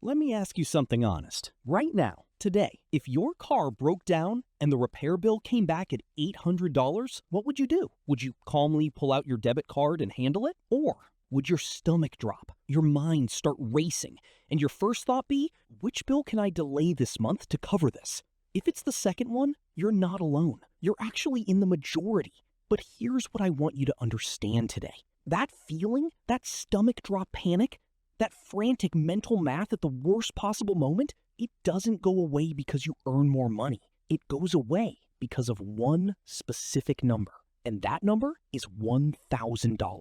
Let me ask you something honest. Right now, today, if your car broke down and the repair bill came back at $800, what would you do? Would you calmly pull out your debit card and handle it? Or would your stomach drop, your mind start racing, and your first thought be, which bill can I delay this month to cover this? If it's the second one, you're not alone. You're actually in the majority. But here's what I want you to understand today. That feeling, that stomach drop panic, that frantic mental math at the worst possible moment, it doesn't go away because you earn more money. It goes away because of one specific number, and that number is $1,000.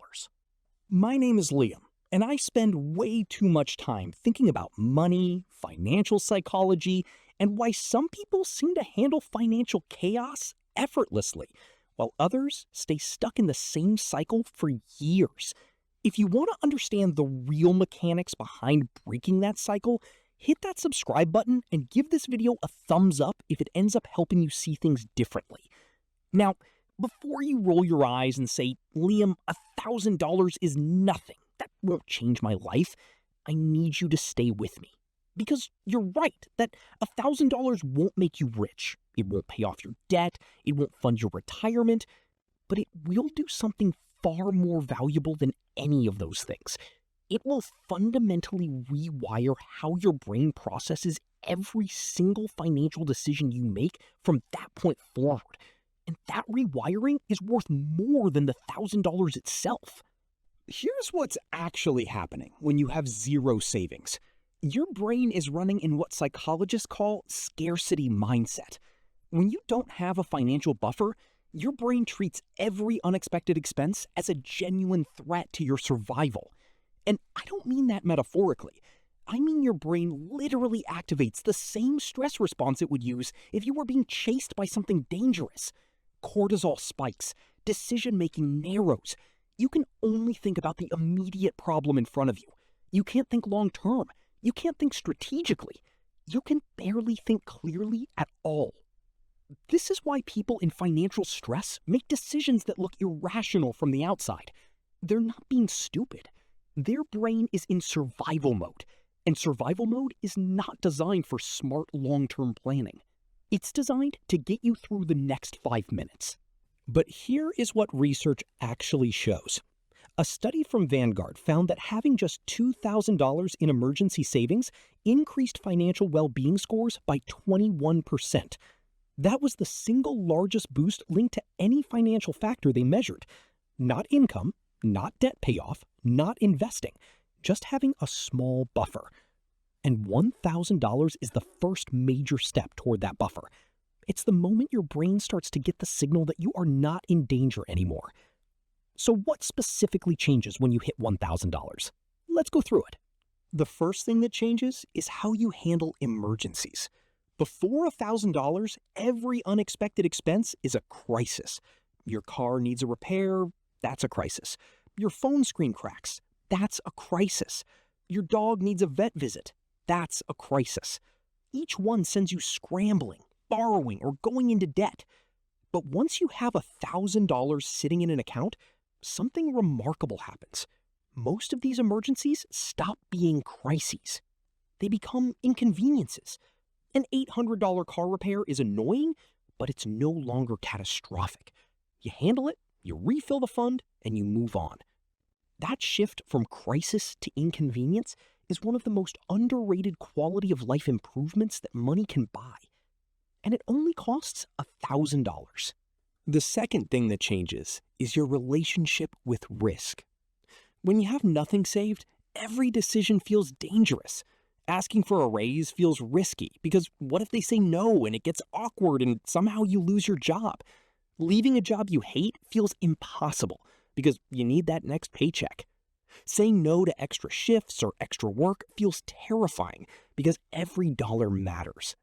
My name is Liam, and I spend way too much time thinking about money, financial psychology, and why some people seem to handle financial chaos effortlessly, while others stay stuck in the same cycle for years. If you want to understand the real mechanics behind breaking that cycle, hit that subscribe button and give this video a thumbs up if it ends up helping you see things differently. Now, before you roll your eyes and say, Liam, $1,000 is nothing, that won't change my life, I need you to stay with me. Because you're right that $1,000 won't make you rich. It won't pay off your debt, it won't fund your retirement, but it will do something far more valuable than any of those things. It will fundamentally rewire how your brain processes every single financial decision you make from that point forward. And that rewiring is worth more than the $1,000 itself. Here's what's actually happening when you have zero savings. Your brain is running in what psychologists call scarcity mindset. When you don't have a financial buffer, your brain treats every unexpected expense as a genuine threat to your survival. And I don't mean that metaphorically. I mean your brain literally activates the same stress response it would use if you were being chased by something dangerous. Cortisol spikes, decision-making narrows. You can only think about the immediate problem in front of you. You can't think long-term. You can't think strategically. You can barely think clearly at all. This is why people in financial stress make decisions that look irrational from the outside. They're not being stupid. Their brain is in survival mode, and survival mode is not designed for smart long-term planning. It's designed to get you through the next 5 minutes. But here is what research actually shows. A study from Vanguard found that having just $2,000 in emergency savings increased financial well-being scores by 21%. That was the single largest boost linked to any financial factor they measured. Not income, not debt payoff, not investing, just having a small buffer. And $1,000 is the first major step toward that buffer. It's the moment your brain starts to get the signal that you are not in danger anymore. So what specifically changes when you hit $1,000? Let's go through it. The first thing that changes is how you handle emergencies. Before $1,000, every unexpected expense is a crisis. Your car needs a repair, that's a crisis. Your phone screen cracks, that's a crisis. Your dog needs a vet visit, that's a crisis. Each one sends you scrambling, borrowing, or going into debt. But once you have $1,000 sitting in an account, something remarkable happens. Most of these emergencies stop being crises. They become inconveniences. An $800 car repair is annoying, but it's no longer catastrophic. You handle it, you refill the fund, and you move on. That shift from crisis to inconvenience is one of the most underrated quality of life improvements that money can buy. And it only costs $1,000. The second thing that changes is your relationship with risk. When you have nothing saved, every decision feels dangerous. Asking for a raise feels risky because what if they say no and it gets awkward and somehow you lose your job? Leaving a job you hate feels impossible because you need that next paycheck. Saying no to extra shifts or extra work feels terrifying because every dollar matters.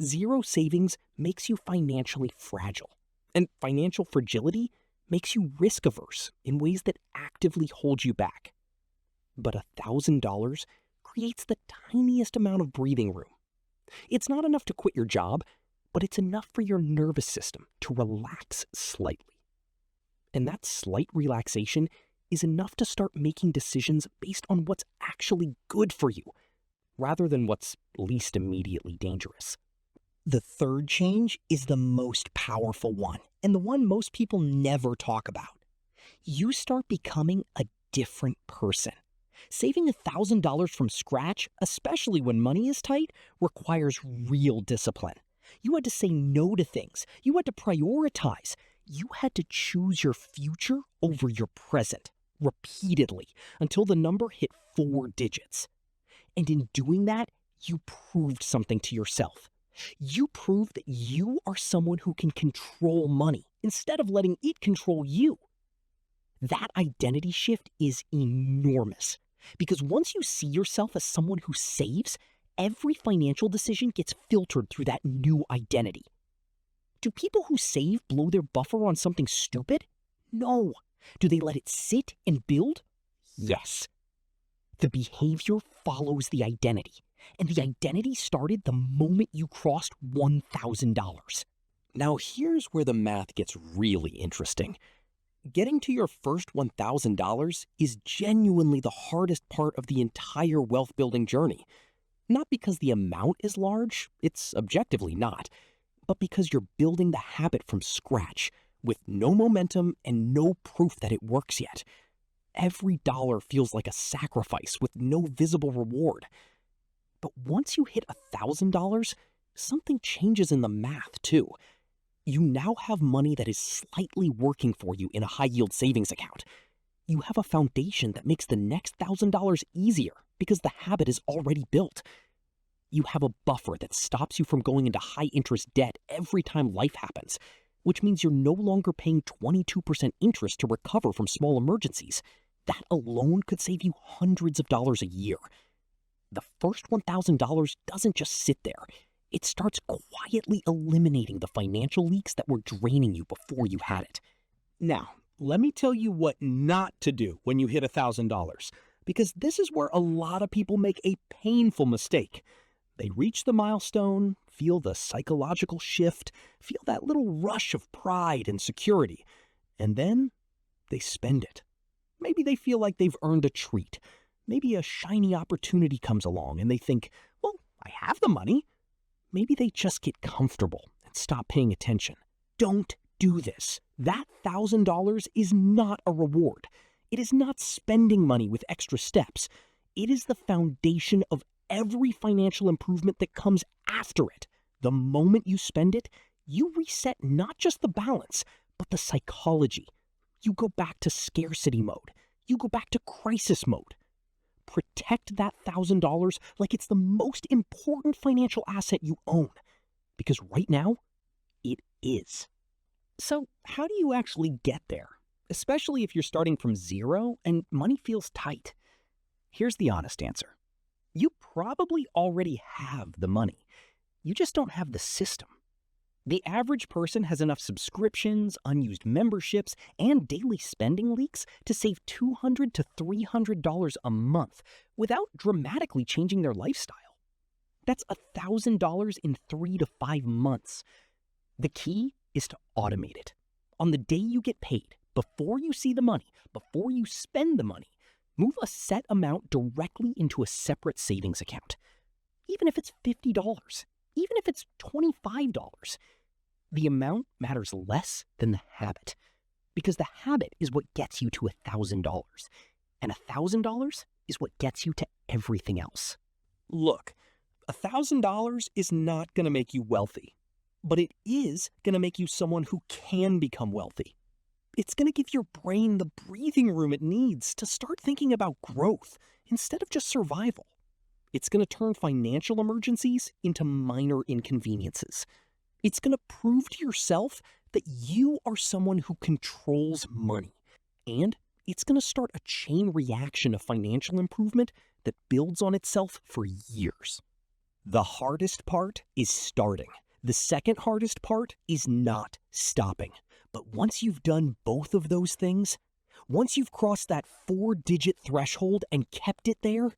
Zero savings makes you financially fragile, and financial fragility makes you risk-averse in ways that actively hold you back. But $1,000 creates the tiniest amount of breathing room. It's not enough to quit your job, but it's enough for your nervous system to relax slightly. And that slight relaxation is enough to start making decisions based on what's actually good for you, rather than what's least immediately dangerous. The third change is the most powerful one, and the one most people never talk about. You start becoming a different person. Saving $1,000 from scratch, especially when money is tight, requires real discipline. You had to say no to things. You had to prioritize. You had to choose your future over your present, repeatedly, until the number hit 4 digits. And in doing that, you proved something to yourself. You proved that you are someone who can control money instead of letting it control you. That identity shift is enormous, because once you see yourself as someone who saves, every financial decision gets filtered through that new identity. Do people who save blow their buffer on something stupid? No. Do they let it sit and build? Yes. The behavior follows the identity, and the identity started the moment you crossed $1,000. Now here's where the math gets really interesting. Getting to your first $1,000 is genuinely the hardest part of the entire wealth building journey. Not because the amount is large, it's objectively not, but because you're building the habit from scratch, with no momentum and no proof that it works yet. Every dollar feels like a sacrifice with no visible reward. But once you hit $1,000, something changes in the math too. You now have money that is slightly working for you in a high-yield savings account. You have a foundation that makes the next $1,000 easier because the habit is already built. You have a buffer that stops you from going into high-interest debt every time life happens, which means you're no longer paying 22% interest to recover from small emergencies. That alone could save you hundreds of dollars a year. The first $1,000 doesn't just sit there. It starts quietly eliminating the financial leaks that were draining you before you had it. Now, let me tell you what not to do when you hit $1,000, because this is where a lot of people make a painful mistake. They reach the milestone, feel the psychological shift, feel that little rush of pride and security, and then they spend it. Maybe they feel like they've earned a treat. Maybe a shiny opportunity comes along and they think, well, I have the money. Maybe they just get comfortable and stop paying attention. Don't do this. That $1,000 is not a reward. It is not spending money with extra steps. It is the foundation of every financial improvement that comes after it. The moment you spend it, you reset not just the balance, but the psychology. You go back to scarcity mode. You go back to crisis mode. Protect that $1,000 like it's the most important financial asset you own, because right now, it is. So how do you actually get there, especially if you're starting from zero and money feels tight? Here's the honest answer. You probably already have the money. You just don't have the system. The average person has enough subscriptions, unused memberships, and daily spending leaks to save $200 to $300 a month without dramatically changing their lifestyle. That's $1,000 in 3 to 5 months. The key is to automate it. On the day you get paid, before you see the money, before you spend the money, move a set amount directly into a separate savings account. Even if it's $50, even if it's $25, the amount matters less than the habit, because the habit is what gets you to $1,000, and $1,000 is what gets you to everything else. Look, $1,000 is not going to make you wealthy, but it is going to make you someone who can become wealthy. It's going to give your brain the breathing room it needs to start thinking about growth instead of just survival. It's going to turn financial emergencies into minor inconveniences. It's going to prove to yourself that you are someone who controls money. And it's going to start a chain reaction of financial improvement that builds on itself for years. The hardest part is starting. The second hardest part is not stopping. But once you've done both of those things, once you've crossed that 4-digit threshold and kept it there,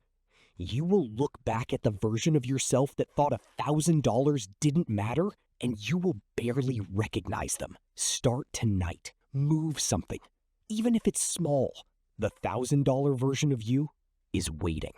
you will look back at the version of yourself that thought $1,000 didn't matter, and you will barely recognize them. Start tonight. Move something. Even if it's small, the $1,000 version of you is waiting.